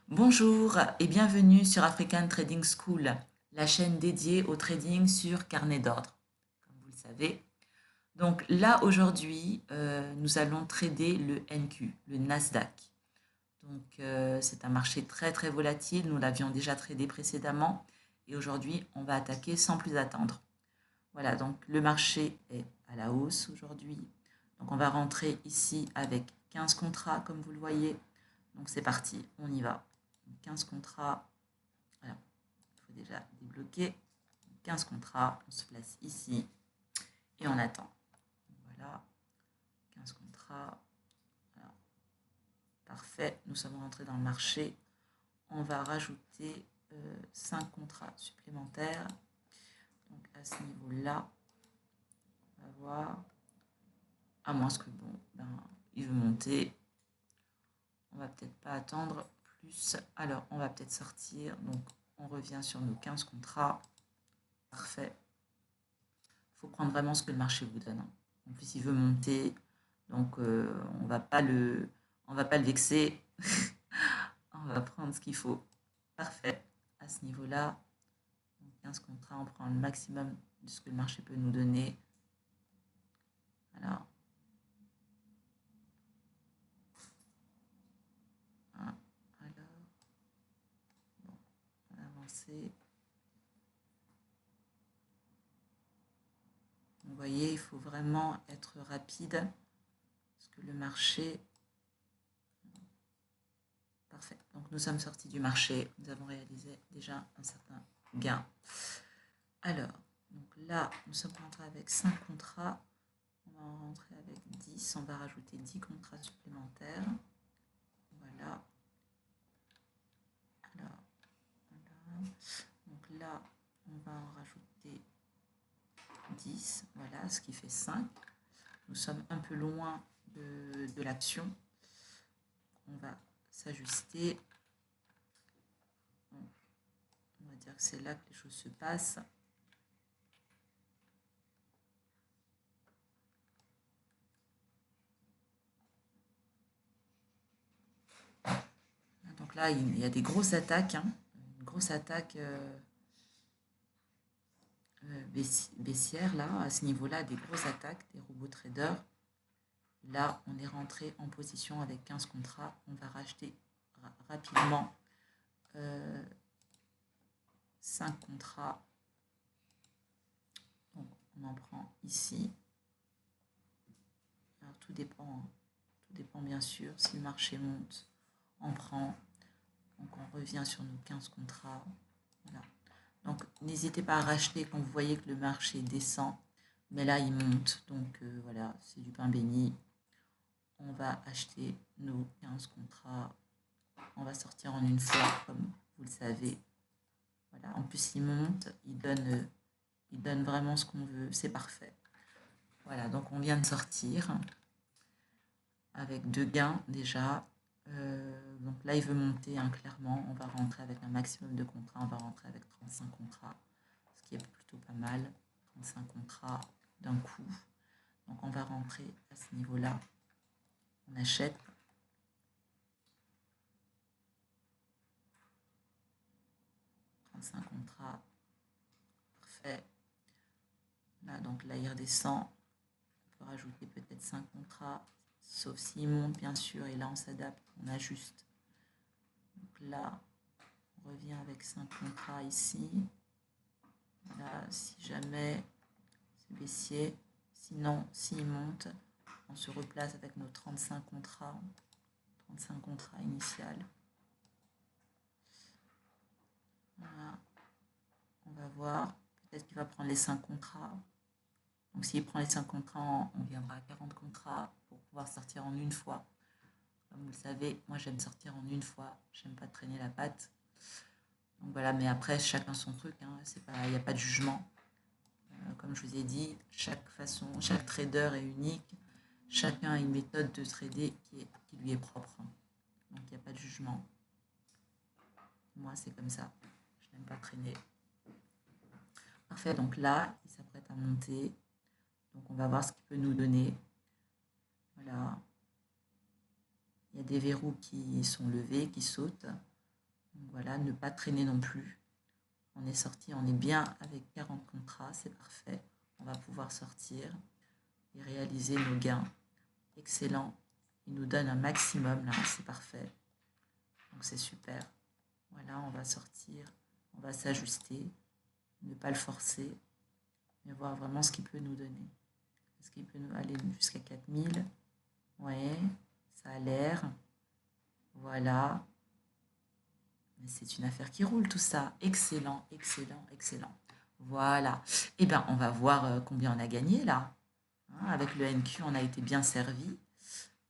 Bonjour et bienvenue sur African Trading School, la chaîne dédiée au trading sur carnet d'ordre, comme vous le savez. Donc là, aujourd'hui, nous allons trader le NQ, le Nasdaq. Donc c'est un marché très très volatile, nous l'avions déjà tradé précédemment et aujourd'hui, on va attaquer sans plus attendre. Voilà, donc le marché est à la hausse aujourd'hui. Donc on va rentrer ici avec 15 contrats, comme vous le voyez. Donc c'est parti, on y va. 15 contrats, voilà, il faut déjà débloquer 15 contrats, on se place ici et on attend. Voilà, 15 contrats, alors, parfait, nous sommes rentrés dans le marché. On va rajouter 5 contrats supplémentaires. Donc à ce niveau-là, on va voir, à moins que bon, il veut monter. On va peut-être pas attendre plus. Alors, on va peut-être sortir. Donc, on revient sur nos 15 contrats. Parfait. Il faut prendre vraiment ce que le marché vous donne. En plus, il veut monter. Donc, on va pas le vexer. On va prendre ce qu'il faut. Parfait. À ce niveau-là, 15 contrats, on prend le maximum de ce que le marché peut nous donner. Alors, bon, on va avancer. Vous voyez, il faut vraiment être rapide parce que le marché... Parfait. Donc, nous sommes sortis du marché. Nous avons réalisé déjà un certain gain. Alors, donc là, nous sommes rentrés avec 5 contrats. On va en rentrer avec 10. On va rajouter 10 contrats supplémentaires. Voilà. Alors, voilà. Donc là, on va en rajouter 10. Voilà, ce qui fait 5. Nous sommes un peu loin de l'action. On va s'ajuster. On va dire que c'est là que les choses se passent. Donc là, il y a des grosses attaques, hein. Une grosse attaque baissière, là, à ce niveau-là, des grosses attaques, des robots traders. Là, on est rentré en position avec 15 contrats. On va racheter rapidement 5 contrats. Donc, on en prend ici. Alors, tout dépend bien sûr. Si le marché monte, on prend. Donc, on revient sur nos 15 contrats. Voilà. Donc, n'hésitez pas à racheter quand vous voyez que le marché descend. Mais là, il monte. Donc, voilà, c'est du pain béni. On va acheter nos 15 contrats. On va sortir en une fois, comme vous le savez. Voilà. En plus, il monte. Il donne vraiment ce qu'on veut. C'est parfait. Voilà, donc on vient de sortir avec 2 gains déjà. Donc là, il veut monter, hein, clairement. On va rentrer avec un maximum de contrats. On va rentrer avec 35 contrats, ce qui est plutôt pas mal. 35 contrats d'un coup. Donc on va rentrer à ce niveau-là. On achète. Un contrat. Parfait. Là, donc là, il redescend. On peut rajouter peut-être 5 contrats. Sauf s'il monte, bien sûr. Et là, on s'adapte. On ajuste. Donc là, on revient avec 5 contrats ici. Là, si jamais c'est baissier. Sinon, s'il monte, on se replace avec nos 35 contrats. 35 contrats initial. Voilà. On va voir. Peut-être qu'il va prendre les 5 contrats. Donc s'il prend les 5 contrats, on viendra à 40 contrats pour pouvoir sortir en une fois. Comme vous le savez, moi j'aime sortir en une fois. J'aime pas traîner la patte. Donc voilà, mais après, chacun son truc. Hein. Il n'y a pas de jugement. Comme je vous ai dit, chaque trader est unique. Chacun a une méthode de trader qui lui est propre. Donc il n'y a pas de jugement. Moi, c'est comme ça. Je n'aime pas traîner. Parfait, donc là, il s'apprête à monter. Donc on va voir ce qu'il peut nous donner. Voilà. Il y a des verrous qui sont levés, qui sautent. Donc voilà, ne pas traîner non plus. On est sorti, on est bien avec 40 contrats, c'est parfait. On va pouvoir sortir et réaliser nos gains. Excellent. Il nous donne un maximum là, c'est parfait. Donc c'est super. Voilà, on va sortir, on va s'ajuster, ne pas le forcer, mais voir vraiment ce qu'il peut nous donner. Est-ce qu'il peut nous aller jusqu'à 4000? Ouais, ça a l'air. Voilà. Mais c'est une affaire qui roule tout ça. Excellent, excellent, excellent. Voilà. Eh bien, on va voir combien on a gagné là. Hein, avec le NQ, on a été bien servi.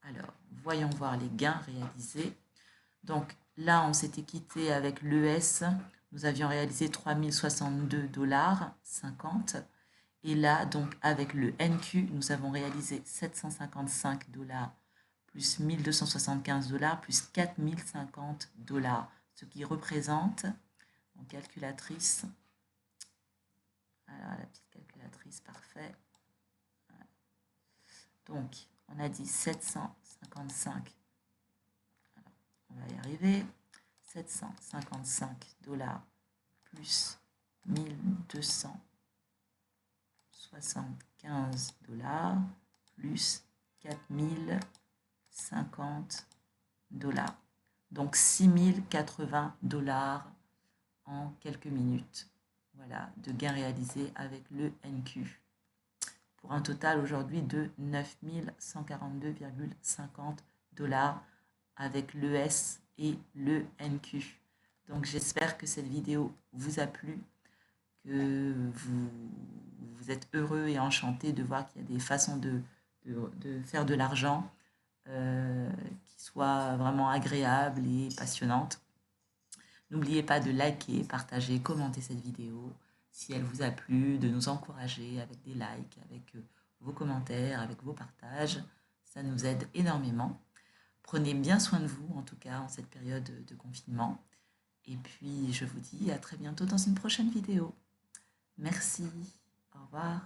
Alors, voyons voir les gains réalisés. Donc là, on s'était quitté avec l'ES. Nous avions réalisé 3062,50 $. Et là, donc avec le NQ, nous avons réalisé 755 $ plus 1275 $ plus 4050 $, ce qui représente, en calculatrice, alors la petite calculatrice, parfait. Donc, on a dit 755, alors, on va y arriver, 755 $ plus 1275 $ plus 4050 $. Donc 6080 $ en quelques minutes. Voilà, de gains réalisés avec le NQ. Pour un total aujourd'hui de 9142,50 $ avec l'ES et le NQ. Donc j'espère que cette vidéo vous a plu, que vous êtes heureux et enchanté de voir qu'il y a des façons de faire de l'argent qui soient vraiment agréables et passionnantes. N'oubliez pas de liker, partager, commenter cette vidéo si elle vous a plu, de nous encourager avec des likes, avec vos commentaires, avec vos partages. Ça nous aide énormément. Prenez bien soin de vous, en tout cas, en cette période de confinement. Et puis, je vous dis à très bientôt dans une prochaine vidéo. Merci. Au revoir.